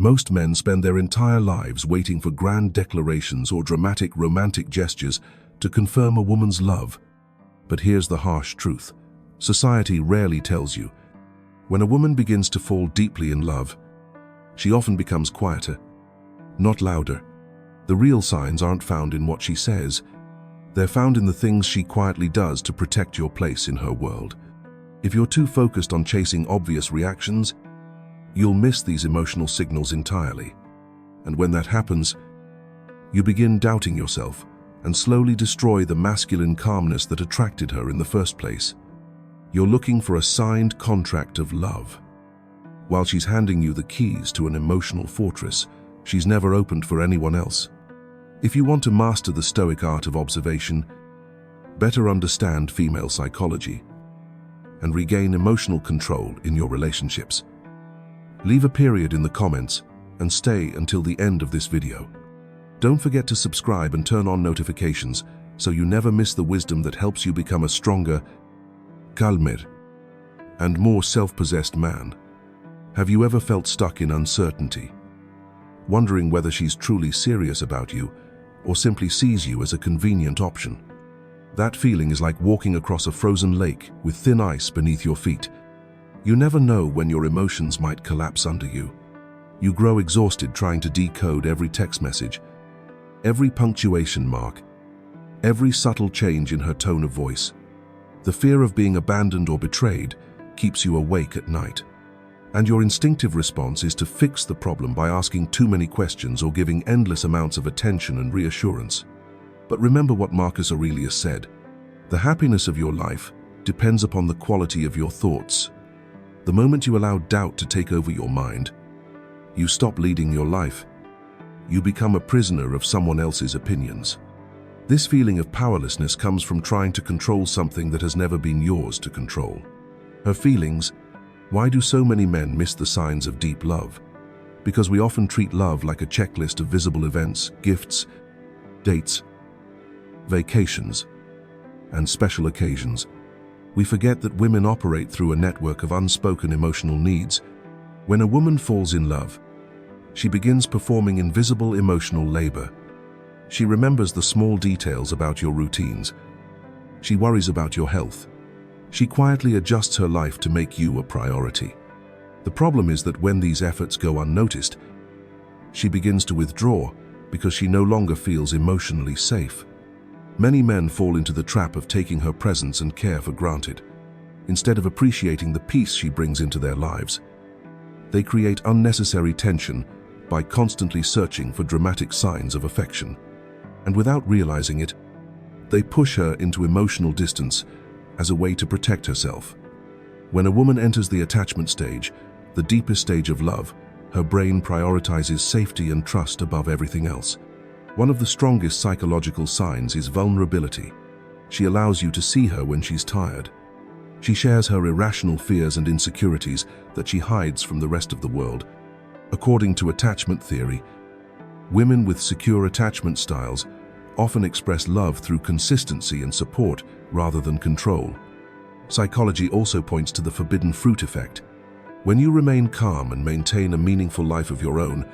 Most men spend their entire lives waiting for grand declarations or dramatic romantic gestures to confirm a woman's love. But here's the harsh truth. Society rarely tells you. When a woman begins to fall deeply in love, she often becomes quieter, not louder. The real signs aren't found in what she says. They're found in the things she quietly does to protect your place in her world. If you're too focused on chasing obvious reactions, you'll miss these emotional signals entirely. And when that happens, you begin doubting yourself and slowly destroy the masculine calmness that attracted her in the first place. You're looking for a signed contract of love. While she's handing you the keys to an emotional fortress she's never opened for anyone else. If you want to master the Stoic art of observation, better understand female psychology, and regain emotional control in your relationships, leave a period in the comments and stay until the end of this video. Don't forget to subscribe and turn on notifications so you never miss the wisdom that helps you become a stronger, calmer, and more self-possessed man. Have you ever felt stuck in uncertainty, wondering whether she's truly serious about you or simply sees you as a convenient option? That feeling is like walking across a frozen lake with thin ice beneath your feet. You never know when your emotions might collapse under you. You grow exhausted trying to decode every text message, every punctuation mark, every subtle change in her tone of voice. The fear of being abandoned or betrayed keeps you awake at night. And your instinctive response is to fix the problem by asking too many questions or giving endless amounts of attention and reassurance. But remember what Marcus Aurelius said: the happiness of your life depends upon the quality of your thoughts. The moment you allow doubt to take over your mind, you stop leading your life. You become a prisoner of someone else's opinions. This feeling of powerlessness comes from trying to control something that has never been yours to control. Her feelings. Why do so many men miss the signs of deep love? Because we often treat love like a checklist of visible events, gifts, dates, vacations, and special occasions. We forget that women operate through a network of unspoken emotional needs. When a woman falls in love, she begins performing invisible emotional labor. She remembers the small details about your routines. She worries about your health. She quietly adjusts her life to make you a priority. The problem is that when these efforts go unnoticed, she begins to withdraw because she no longer feels emotionally safe. Many men fall into the trap of taking her presence and care for granted. Instead of appreciating the peace she brings into their lives, they create unnecessary tension by constantly searching for dramatic signs of affection. And without realizing it, they push her into emotional distance as a way to protect herself. When a woman enters the attachment stage, the deepest stage of love, her brain prioritizes safety and trust above everything else. One of the strongest psychological signs is vulnerability. She allows you to see her when she's tired. She shares her irrational fears and insecurities that she hides from the rest of the world. According to attachment theory, women with secure attachment styles often express love through consistency and support rather than control. Psychology also points to the forbidden fruit effect. When you remain calm and maintain a meaningful life of your own,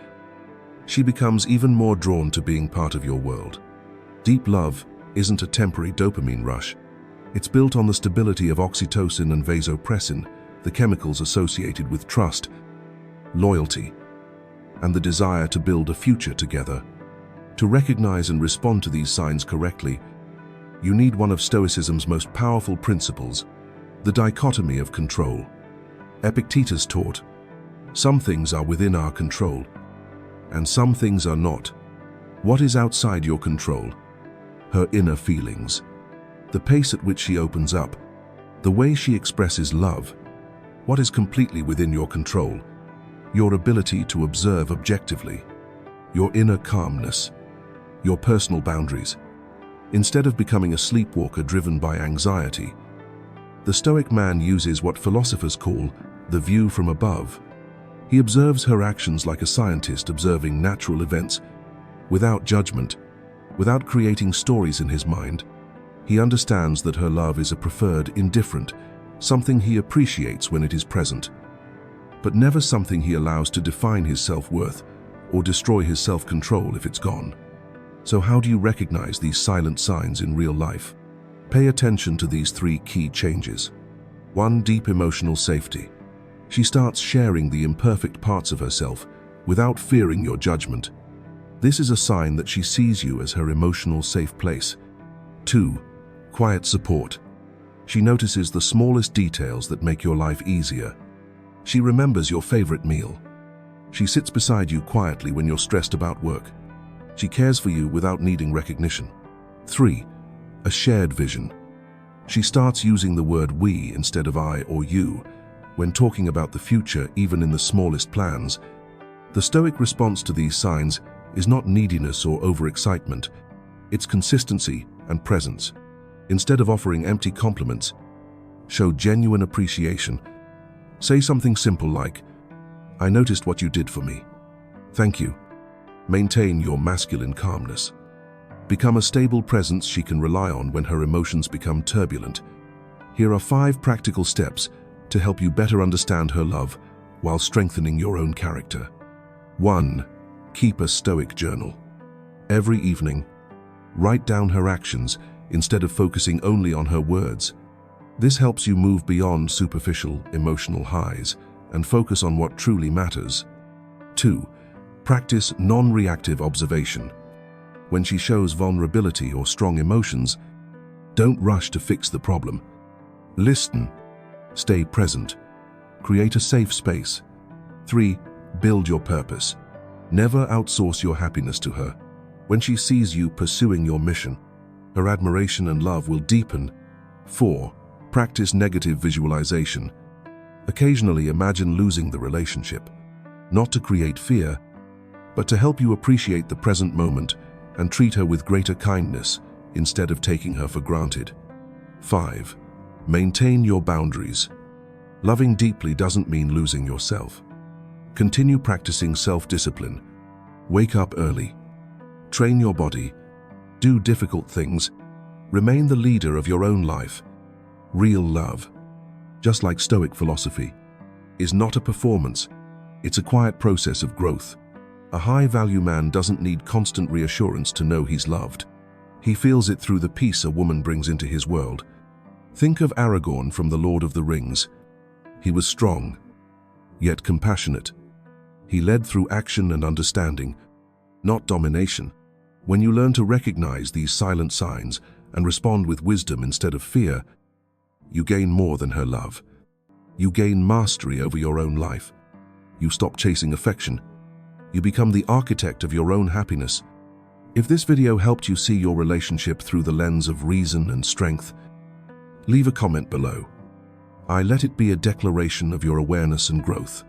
she becomes even more drawn to being part of your world. Deep love isn't a temporary dopamine rush. It's built on the stability of oxytocin and vasopressin, the chemicals associated with trust, loyalty, and the desire to build a future together. To recognize and respond to these signs correctly, you need one of Stoicism's most powerful principles, the dichotomy of control. Epictetus taught, some things are within our control, and some things are not. What is outside your control? Her inner feelings, the pace at which she opens up, the way she expresses love. What is completely within your control? Your ability to observe objectively, your inner calmness, your personal boundaries. Instead of becoming a sleepwalker driven by anxiety, the Stoic man uses what philosophers call the view from above. He observes her actions like a scientist observing natural events, without judgment, without creating stories in his mind. He understands that her love is a preferred indifferent, something he appreciates when it is present. but never something he allows to define his self-worth or destroy his self-control if it's gone. So how do you recognize these silent signs in real life? Pay attention to these 3 key changes. 1. Deep emotional safety. She starts sharing the imperfect parts of herself without fearing your judgment. This is a sign that she sees you as her emotional safe place. 2. Quiet support. She notices the smallest details that make your life easier. She remembers your favorite meal. She sits beside you quietly when you're stressed about work. She cares for you without needing recognition. 3. A shared vision. She starts using the word we instead of I or you when talking about the future, even in the smallest plans. The Stoic response to these signs is not neediness or overexcitement. It's consistency and presence. Instead of offering empty compliments, show genuine appreciation. Say something simple like, "I noticed what you did for me. Thank you." Maintain your masculine calmness. Become a stable presence she can rely on when her emotions become turbulent. Here are 5 practical steps to help you better understand her love while strengthening your own character. 1. Keep a Stoic journal. Every evening, write down her actions instead of focusing only on her words. This helps you move beyond superficial emotional highs and focus on what truly matters. 2. Practice non-reactive observation. When she shows vulnerability or strong emotions, don't rush to fix the problem. Listen. Stay present. Create a safe space. 3. Build your purpose. Never outsource your happiness to her. When she sees you pursuing your mission, her admiration and love will deepen. 4. Practice negative visualization. Occasionally imagine losing the relationship, not to create fear, but to help you appreciate the present moment and treat her with greater kindness instead of taking her for granted. 5. Maintain your boundaries. Loving deeply doesn't mean losing yourself. Continue practicing self-discipline. Wake up early. Train your body. Do difficult things. Remain the leader of your own life. Real love, just like Stoic philosophy, is not a performance. It's a quiet process of growth. A high-value man doesn't need constant reassurance to know he's loved. He feels it through the peace a woman brings into his world. Think of Aragorn from The Lord of the Rings. He was strong, yet compassionate. He led through action and understanding, not domination. When you learn to recognize these silent signs and respond with wisdom instead of fear, you gain more than her love. You gain mastery over your own life. You stop chasing affection. You become the architect of your own happiness. If this video helped you see your relationship through the lens of reason and strength, leave a comment below. I let it be a declaration of your awareness and growth.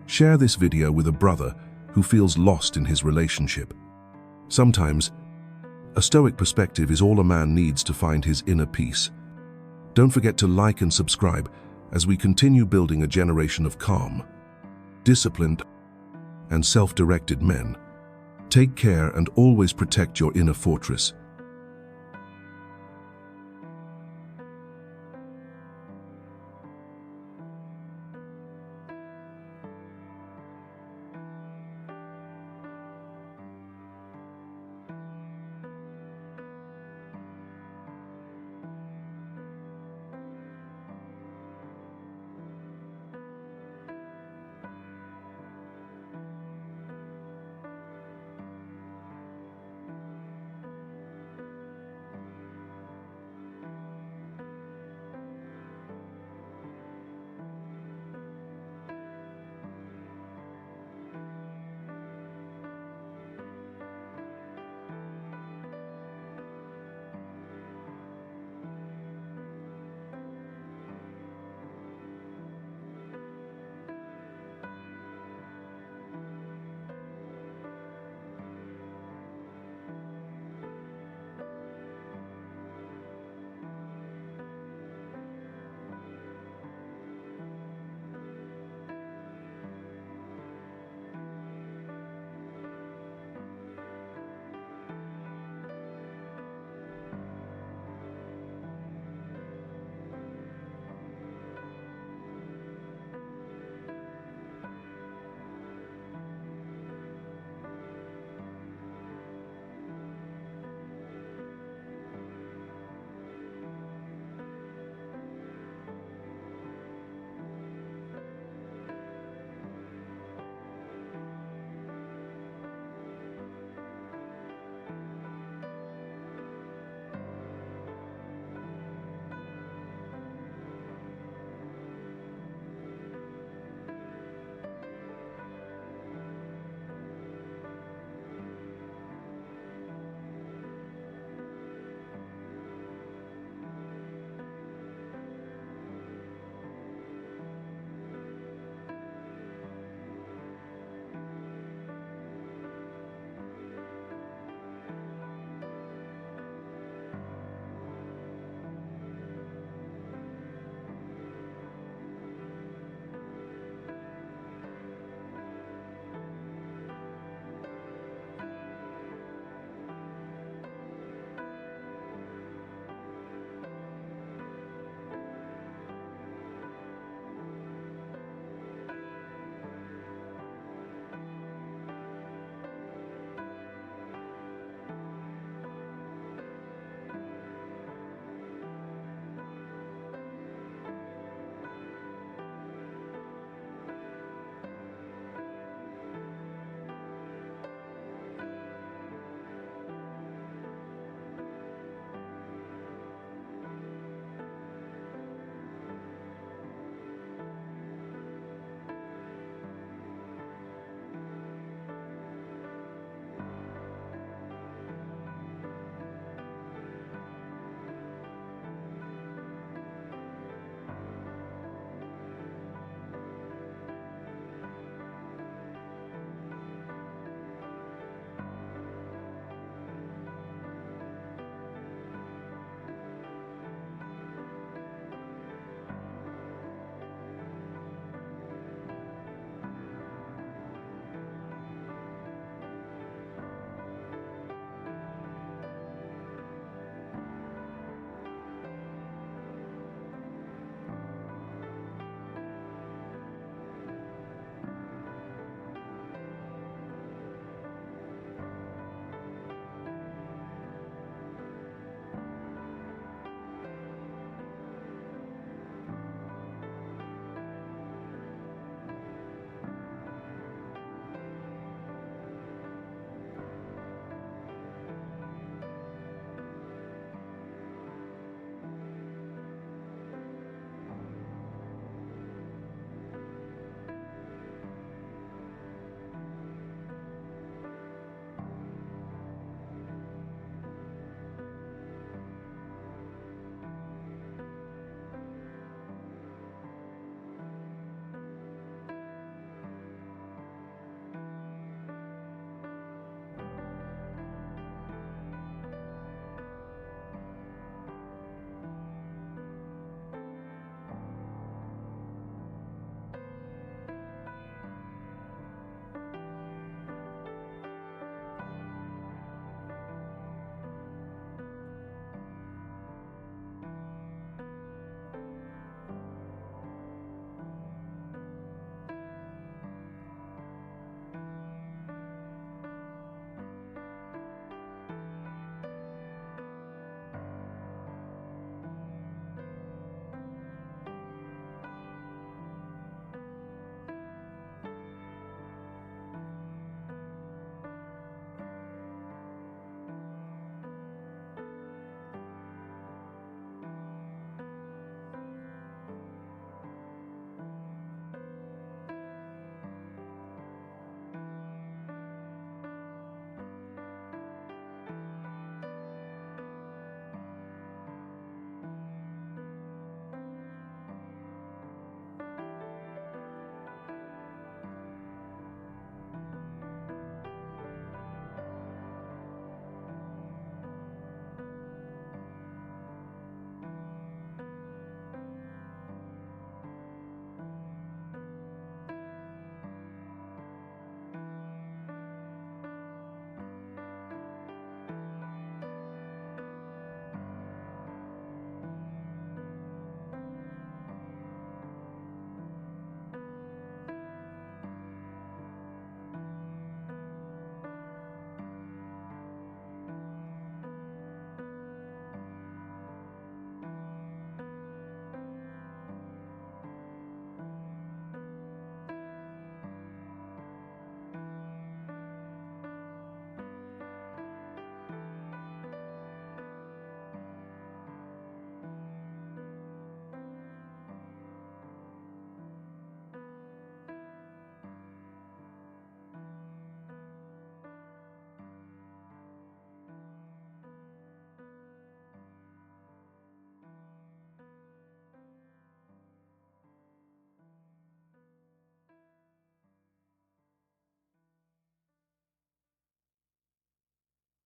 Share this video with a brother who feels lost in his relationship. Sometimes, a Stoic perspective is all a man needs to find his inner peace. Don't forget to like and subscribe as we continue building a generation of calm, disciplined, and self-directed men. Take care and always protect your inner fortress.